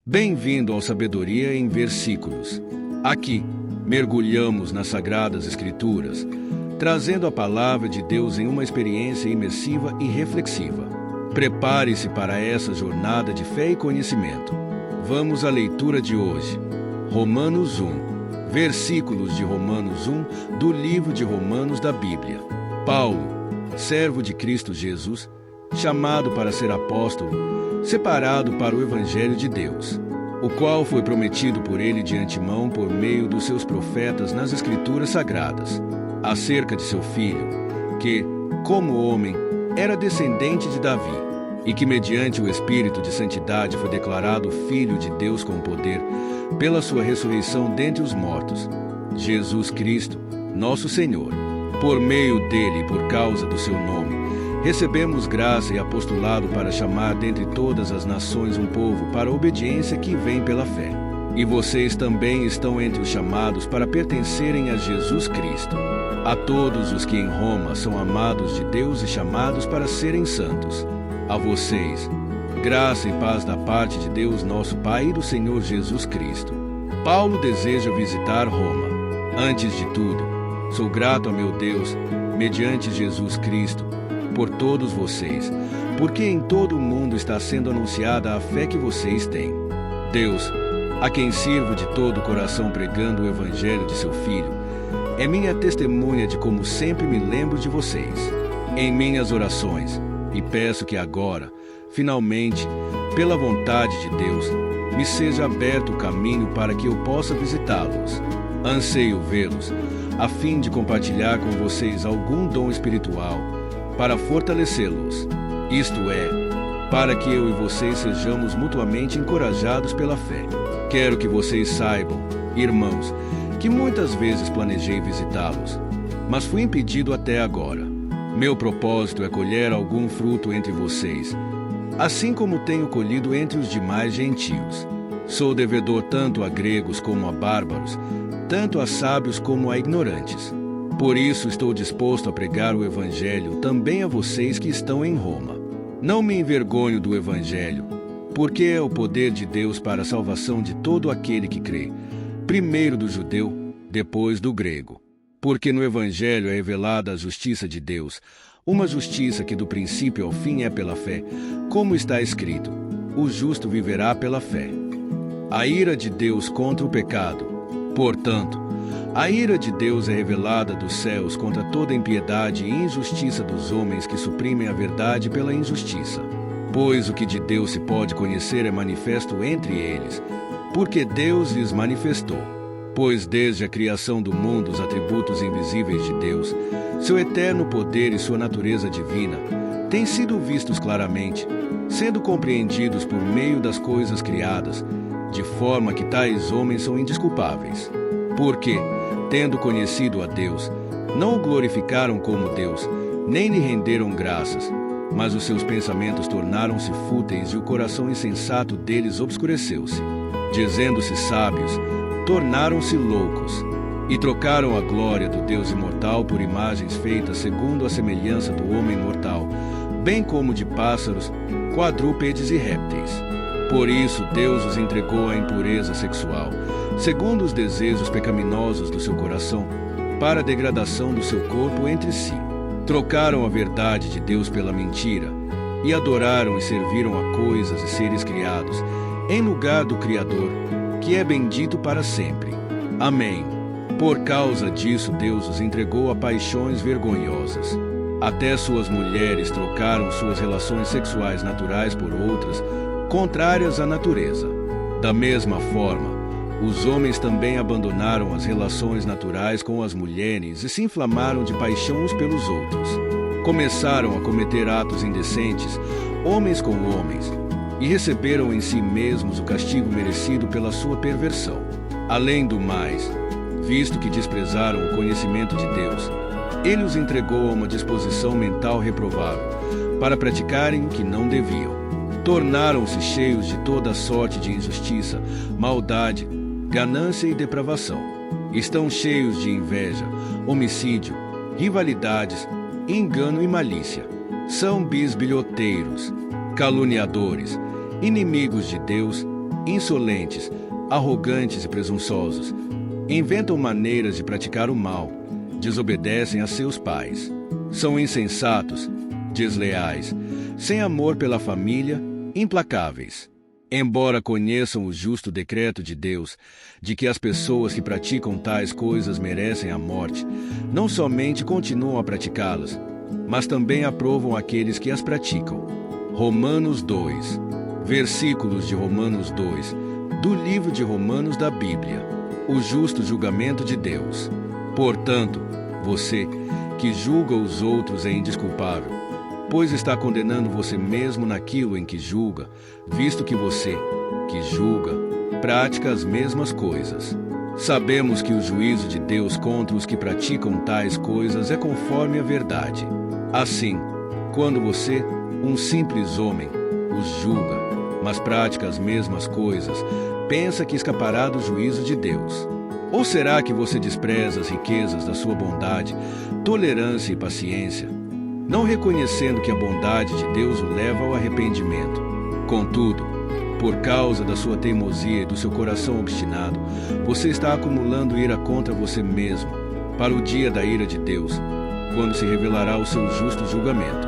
Bem-vindo ao Sabedoria em Versículos. Aqui, mergulhamos nas Sagradas Escrituras, trazendo a Palavra de Deus em uma experiência imersiva e reflexiva. Prepare-se para essa jornada de fé e conhecimento. Vamos à leitura de hoje. Romanos 1. Versículos de Romanos 1, do livro de Romanos da Bíblia. Paulo, servo de Cristo Jesus, chamado para ser apóstolo, separado para o Evangelho de Deus, o qual foi prometido por ele de antemão por meio dos seus profetas nas Escrituras Sagradas, acerca de seu filho, que, como homem, era descendente de Davi, e que mediante o Espírito de Santidade foi declarado Filho de Deus com poder, pela sua ressurreição dentre os mortos, Jesus Cristo, nosso Senhor. Por meio dele e por causa do seu nome, recebemos graça e apostolado para chamar dentre todas as nações um povo para a obediência que vem pela fé. E vocês também estão entre os chamados para pertencerem a Jesus Cristo. A todos os que em Roma são amados de Deus e chamados para serem santos. A vocês, graça e paz da parte de Deus nosso Pai e do Senhor Jesus Cristo. Paulo deseja visitar Roma. Antes de tudo, sou grato a meu Deus, mediante Jesus Cristo, por todos vocês, porque em todo o mundo está sendo anunciada a fé que vocês têm. Deus, a quem sirvo de todo o coração pregando o Evangelho de seu Filho, é minha testemunha de como sempre me lembro de vocês, em minhas orações, e peço que agora, finalmente, pela vontade de Deus, me seja aberto o caminho para que eu possa visitá-los. Anseio vê-los, a fim de compartilhar com vocês algum dom espiritual, para fortalecê-los, isto é, para que eu e vocês sejamos mutuamente encorajados pela fé. Quero que vocês saibam, irmãos, que muitas vezes planejei visitá-los, mas fui impedido até agora. Meu propósito é colher algum fruto entre vocês, assim como tenho colhido entre os demais gentios. Sou devedor tanto a gregos como a bárbaros, tanto a sábios como a ignorantes. Por isso estou disposto a pregar o Evangelho também a vocês que estão em Roma. Não me envergonho do Evangelho, porque é o poder de Deus para a salvação de todo aquele que crê, primeiro do judeu, depois do grego. Porque no Evangelho é revelada a justiça de Deus, uma justiça que do princípio ao fim é pela fé, como está escrito: o justo viverá pela fé. A ira de Deus contra o pecado. Portanto, a ira de Deus é revelada dos céus contra toda impiedade e injustiça dos homens que suprimem a verdade pela injustiça. Pois o que de Deus se pode conhecer é manifesto entre eles, porque Deus lhes manifestou. Pois desde a criação do mundo os atributos invisíveis de Deus, seu eterno poder e sua natureza divina, têm sido vistos claramente, sendo compreendidos por meio das coisas criadas, de forma que tais homens são indesculpáveis. Porque, tendo conhecido a Deus, não o glorificaram como Deus, nem lhe renderam graças, mas os seus pensamentos tornaram-se fúteis e o coração insensato deles obscureceu-se. Dizendo-se sábios, tornaram-se loucos, e trocaram a glória do Deus imortal por imagens feitas segundo a semelhança do homem mortal, bem como de pássaros, quadrúpedes e répteis. Por isso Deus os entregou à impureza sexual, segundo os desejos pecaminosos do seu coração, para a degradação do seu corpo entre si. Trocaram a verdade de Deus pela mentira, e adoraram e serviram a coisas e seres criados, em lugar do Criador, que é bendito para sempre. Amém. Por causa disso Deus os entregou a paixões vergonhosas. Até suas mulheres trocaram suas relações sexuais naturais por outras, contrárias à natureza. Da mesma forma, os homens também abandonaram as relações naturais com as mulheres e se inflamaram de paixão uns pelos outros. Começaram a cometer atos indecentes, homens com homens, e receberam em si mesmos o castigo merecido pela sua perversão. Além do mais, visto que desprezaram o conhecimento de Deus, ele os entregou a uma disposição mental reprovável, para praticarem o que não deviam. Tornaram-se cheios de toda sorte de injustiça, maldade, ganância e depravação. Estão cheios de inveja, homicídio, rivalidades, engano e malícia. São bisbilhoteiros, caluniadores, inimigos de Deus, insolentes, arrogantes e presunçosos. Inventam maneiras de praticar o mal, desobedecem a seus pais. São insensatos, desleais, sem amor pela família, implacáveis. Embora conheçam o justo decreto de Deus, de que as pessoas que praticam tais coisas merecem a morte, não somente continuam a praticá-las, mas também aprovam aqueles que as praticam. Romanos 2, versículos de Romanos 2, do livro de Romanos da Bíblia. O justo julgamento de Deus. Portanto, você que julga os outros é indesculpável, pois está condenando você mesmo naquilo em que julga, visto que você, que julga, pratica as mesmas coisas. Sabemos que o juízo de Deus contra os que praticam tais coisas é conforme a verdade. Assim, quando você, um simples homem, os julga, mas pratica as mesmas coisas, pensa que escapará do juízo de Deus. Ou será que você despreza as riquezas da sua bondade, tolerância e paciência, não reconhecendo que a bondade de Deus o leva ao arrependimento? Contudo, por causa da sua teimosia e do seu coração obstinado, você está acumulando ira contra você mesmo, para o dia da ira de Deus, quando se revelará o seu justo julgamento.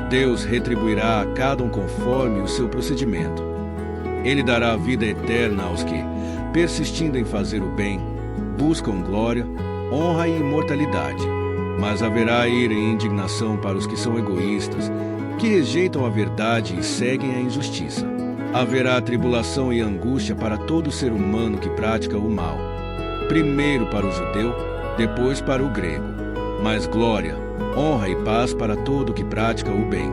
Deus retribuirá a cada um conforme o seu procedimento. Ele dará a vida eterna aos que, persistindo em fazer o bem, buscam glória, honra e imortalidade. Mas haverá ira e indignação para os que são egoístas, que rejeitam a verdade e seguem a injustiça. Haverá tribulação e angústia para todo ser humano que pratica o mal. Primeiro para o judeu, depois para o grego. Mas glória, honra e paz para todo que pratica o bem.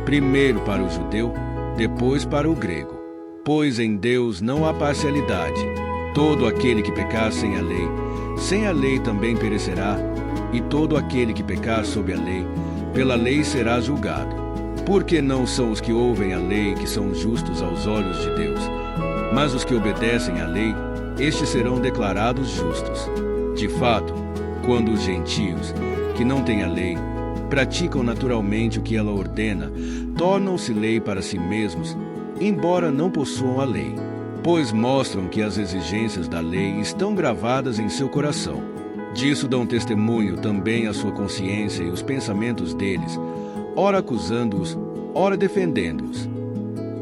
Primeiro para o judeu, depois para o grego. Pois em Deus não há parcialidade. Todo aquele que pecar sem a lei também perecerá, e todo aquele que pecar sob a lei, pela lei será julgado. Porque não são os que ouvem a lei que são justos aos olhos de Deus, mas os que obedecem à lei, estes serão declarados justos. De fato, quando os gentios, que não têm a lei, praticam naturalmente o que ela ordena, tornam-se lei para si mesmos, embora não possuam a lei, pois mostram que as exigências da lei estão gravadas em seu coração. Disso dão testemunho também a sua consciência e os pensamentos deles, ora acusando-os, ora defendendo-os.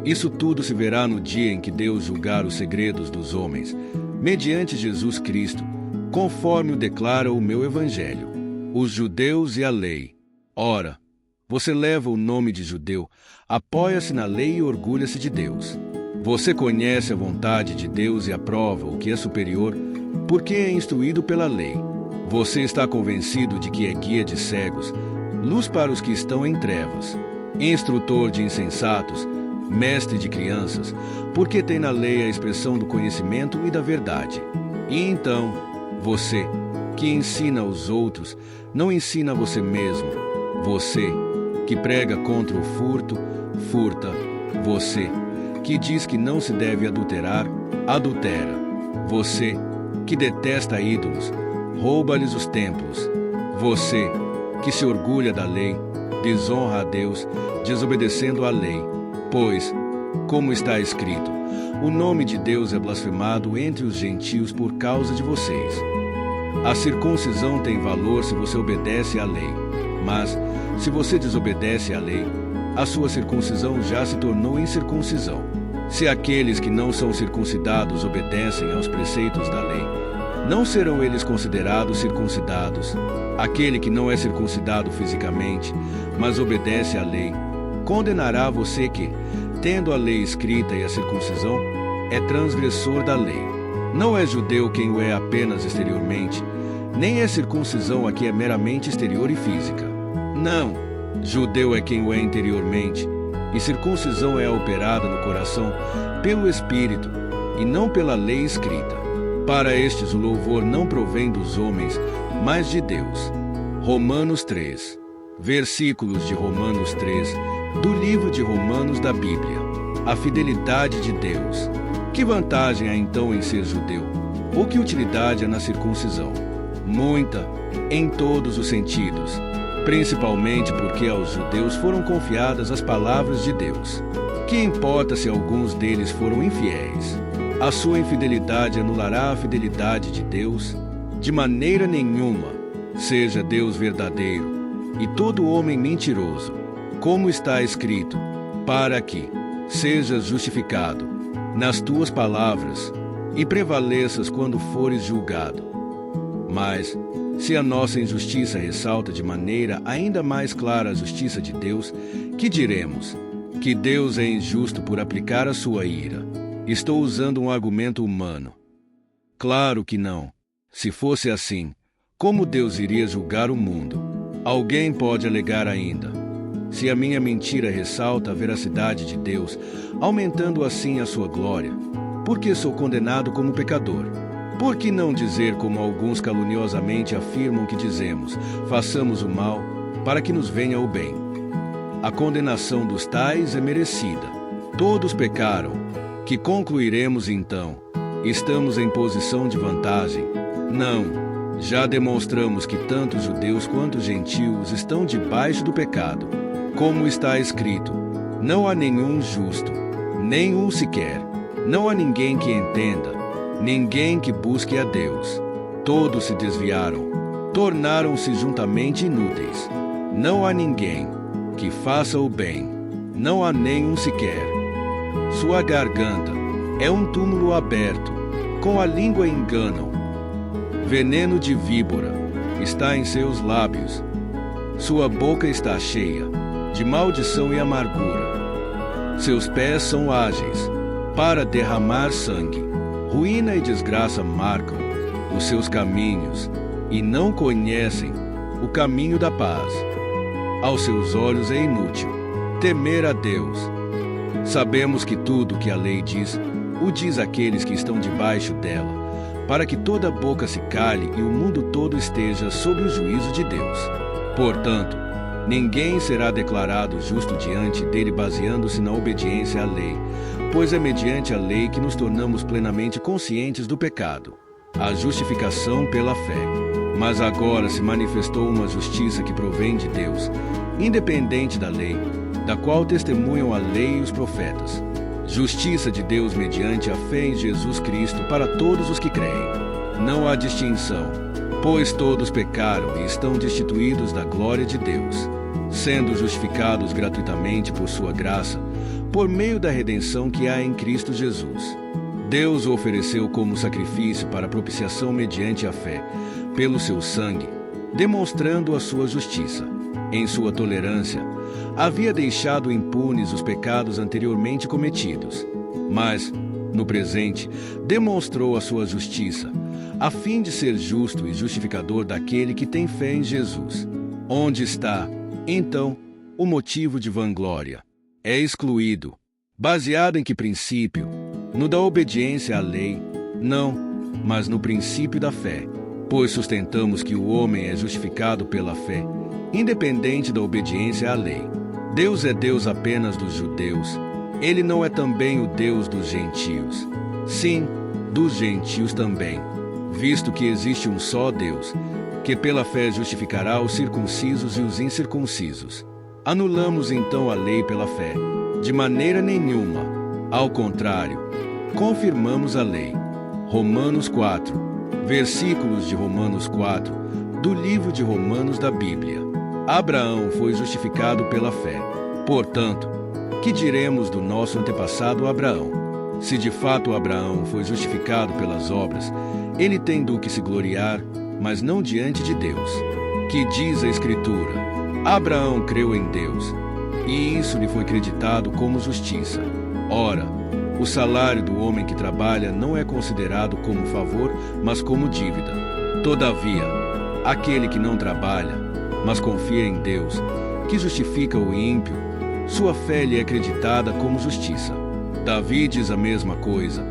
Isso tudo se verá no dia em que Deus julgar os segredos dos homens, mediante Jesus Cristo, conforme o declara o meu Evangelho. Os judeus e a lei. Ora, você leva o nome de judeu, apoia-se na lei e orgulha-se de Deus. Você conhece a vontade de Deus e aprova o que é superior, porque é instruído pela lei. Você está convencido de que é guia de cegos, luz para os que estão em trevas, instrutor de insensatos, mestre de crianças, porque tem na lei a expressão do conhecimento e da verdade. E então, você, que ensina aos outros, não ensina a você mesmo. Você, que prega contra o furto, furta. Você, que diz que não se deve adulterar, adultera. Você, que detesta ídolos, rouba-lhes os templos. Você, que se orgulha da lei, desonra a Deus, desobedecendo à lei. Pois, como está escrito, o nome de Deus é blasfemado entre os gentios por causa de vocês. A circuncisão tem valor se você obedece à lei, mas, se você desobedece à lei, a sua circuncisão já se tornou incircuncisão. Se aqueles que não são circuncidados obedecem aos preceitos da lei, não serão eles considerados circuncidados. Aquele que não é circuncidado fisicamente, mas obedece à lei, condenará você que, tendo a lei escrita e a circuncisão, é transgressor da lei. Não é judeu quem o é apenas exteriormente, nem é circuncisão a que é meramente exterior e física. Não, judeu é quem o é interiormente, e circuncisão é operada no coração pelo Espírito e não pela lei escrita. Para estes o louvor não provém dos homens, mas de Deus. Romanos 3, versículos de Romanos 3, do livro de Romanos da Bíblia. A fidelidade de Deus. Que vantagem há então em ser judeu? Ou que utilidade há na circuncisão? Muita, em todos os sentidos, principalmente porque aos judeus foram confiadas as palavras de Deus. Que importa se alguns deles foram infiéis? A sua infidelidade anulará a fidelidade de Deus? De maneira nenhuma. Seja Deus verdadeiro e todo homem mentiroso, como está escrito, para que sejas justificado nas tuas palavras e prevaleças quando fores julgado. Mas, se a nossa injustiça ressalta de maneira ainda mais clara a justiça de Deus, que diremos? Que Deus é injusto por aplicar a sua ira. Estou usando um argumento humano. Claro que não. Se fosse assim, como Deus iria julgar o mundo? Alguém pode alegar ainda: se a minha mentira ressalta a veracidade de Deus, aumentando assim a sua glória, por que sou condenado como pecador? Por que não dizer como alguns caluniosamente afirmam que dizemos: façamos o mal para que nos venha o bem? A condenação dos tais é merecida. Todos pecaram. Que concluiremos então? Estamos em posição de vantagem? Não. Já demonstramos que tanto os judeus quanto os gentios estão debaixo do pecado. Como está escrito: não há nenhum justo, nenhum sequer. Não há ninguém que entenda, ninguém que busque a Deus. Todos se desviaram, tornaram-se juntamente inúteis. Não há ninguém que faça o bem, não há nenhum sequer. Sua garganta é um túmulo aberto, com a língua enganam. Veneno de víbora está em seus lábios. Sua boca está cheia de maldição e amargura. Seus pés são ágeis para derramar sangue. Ruína e desgraça marcam os seus caminhos e não conhecem o caminho da paz. Aos seus olhos é inútil temer a Deus. Sabemos que tudo o que a lei diz, o diz àqueles que estão debaixo dela, para que toda boca se cale e o mundo todo esteja sob o juízo de Deus. Portanto, ninguém será declarado justo diante dele baseando-se na obediência à lei, pois é mediante a lei que nos tornamos plenamente conscientes do pecado. A justificação pela fé. Mas agora se manifestou uma justiça que provém de Deus, independente da lei, da qual testemunham a lei e os profetas. Justiça de Deus mediante a fé em Jesus Cristo para todos os que creem. Não há distinção, pois todos pecaram e estão destituídos da glória de Deus, sendo justificados gratuitamente por sua graça, por meio da redenção que há em Cristo Jesus. Deus o ofereceu como sacrifício para propiciação mediante a fé, pelo seu sangue, demonstrando a sua justiça. Em sua tolerância, havia deixado impunes os pecados anteriormente cometidos, mas, no presente, demonstrou a sua justiça, a fim de ser justo e justificador daquele que tem fé em Jesus. Onde está, então, o motivo de vanglória? É excluído. Baseado em que princípio? No da obediência à lei? Não, mas no princípio da fé. Pois sustentamos que o homem é justificado pela fé, independente da obediência à lei. Deus é Deus apenas dos judeus. Ele não é também o Deus dos gentios? Sim, dos gentios também, visto que existe um só Deus, que pela fé justificará os circuncisos e os incircuncisos. Anulamos então a lei pela fé? De maneira nenhuma. Ao contrário, confirmamos a lei. Romanos 4. Versículos de Romanos 4, do livro de Romanos da Bíblia. Abraão foi justificado pela fé. Portanto, que diremos do nosso antepassado Abraão? Se de fato Abraão foi justificado pelas obras, ele tem do que se gloriar, mas não diante de Deus. Que diz a Escritura: Abraão creu em Deus, e isso lhe foi creditado como justiça. Ora, o salário do homem que trabalha não é considerado como favor, mas como dívida. Todavia, aquele que não trabalha, mas confia em Deus, que justifica o ímpio, sua fé lhe é acreditada como justiça. Davi diz a mesma coisa,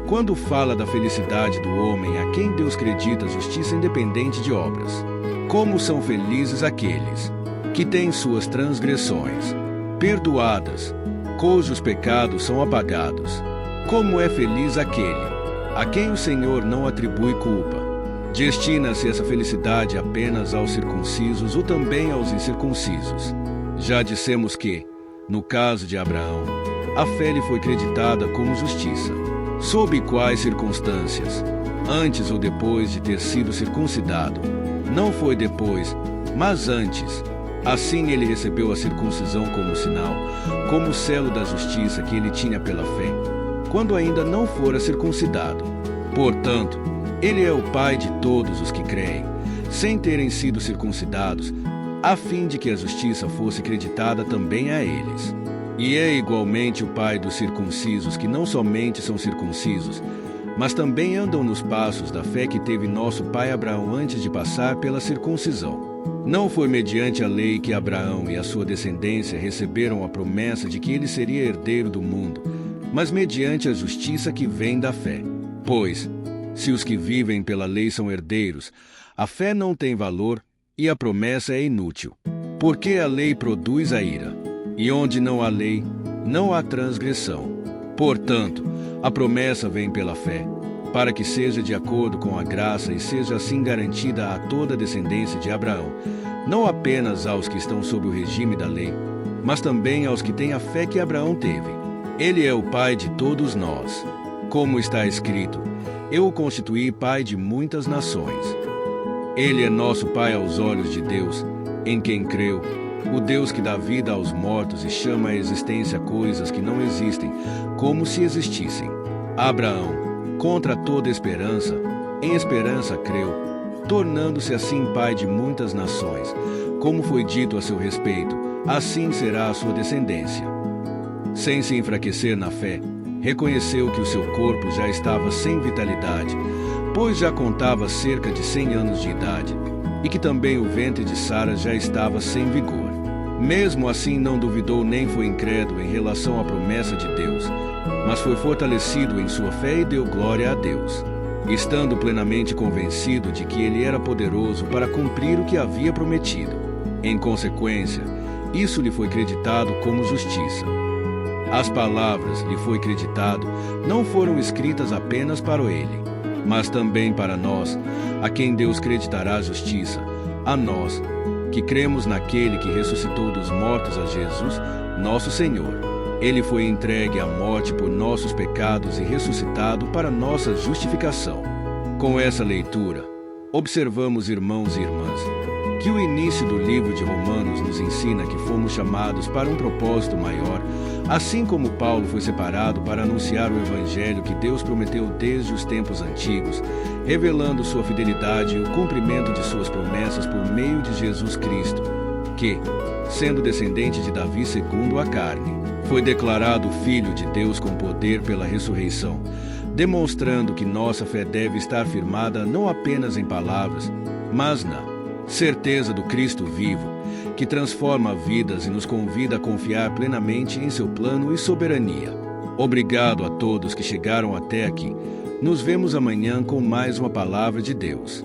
quando fala da felicidade do homem a quem Deus acredita justiça independente de obras. Como são felizes aqueles que têm suas transgressões perdoadas, cujos pecados são apagados. Como é feliz aquele a quem o Senhor não atribui culpa. Destina-se essa felicidade apenas aos circuncisos ou também aos incircuncisos? Já dissemos que, no caso de Abraão, a fé lhe foi creditada como justiça. Sob quais circunstâncias? Antes ou depois de ter sido circuncidado? Não foi depois, mas antes. Assim ele recebeu a circuncisão como sinal, como selo da justiça que ele tinha pela fé, quando ainda não fora circuncidado. Portanto, ele é o pai de todos os que creem, sem terem sido circuncidados, a fim de que a justiça fosse creditada também a eles. E é igualmente o pai dos circuncisos, que não somente são circuncisos, mas também andam nos passos da fé que teve nosso pai Abraão antes de passar pela circuncisão. Não foi mediante a lei que Abraão e a sua descendência receberam a promessa de que ele seria herdeiro do mundo, mas mediante a justiça que vem da fé. Pois, se os que vivem pela lei são herdeiros, a fé não tem valor e a promessa é inútil, porque a lei produz a ira, e onde não há lei, não há transgressão. Portanto, a promessa vem pela fé, para que seja de acordo com a graça e seja assim garantida a toda a descendência de Abraão, não apenas aos que estão sob o regime da lei, mas também aos que têm a fé que Abraão teve. Ele é o pai de todos nós. Como está escrito, eu o constituí pai de muitas nações. Ele é nosso pai aos olhos de Deus, em quem creu, o Deus que dá vida aos mortos e chama à existência coisas que não existem, como se existissem. Abraão, contra toda esperança, em esperança creu, tornando-se assim pai de muitas nações, como foi dito a seu respeito, assim será a sua descendência. Sem se enfraquecer na fé, reconheceu que o seu corpo já estava sem vitalidade, pois já contava cerca de 100 anos de idade, e que também o ventre de Sara já estava sem vigor. Mesmo assim não duvidou nem foi incrédulo em relação à promessa de Deus, mas foi fortalecido em sua fé e deu glória a Deus, estando plenamente convencido de que ele era poderoso para cumprir o que havia prometido. Em consequência, isso lhe foi creditado como justiça. As palavras lhe foi creditado não foram escritas apenas para ele, mas também para nós, a quem Deus creditará a justiça, a nós, que cremos naquele que ressuscitou dos mortos a Jesus, nosso Senhor. Ele foi entregue à morte por nossos pecados e ressuscitado para nossa justificação. Com essa leitura, observamos, irmãos e irmãs, que o início do livro de Romanos nos ensina que fomos chamados para um propósito maior, assim como Paulo foi separado para anunciar o Evangelho que Deus prometeu desde os tempos antigos, revelando sua fidelidade e o cumprimento de suas promessas por meio de Jesus Cristo, que, sendo descendente de Davi segundo a carne, foi declarado Filho de Deus com poder pela ressurreição, demonstrando que nossa fé deve estar firmada não apenas em palavras, mas na certeza do Cristo vivo, que transforma vidas e nos convida a confiar plenamente em seu plano e soberania. Obrigado a todos que chegaram até aqui. Nos vemos amanhã com mais uma palavra de Deus.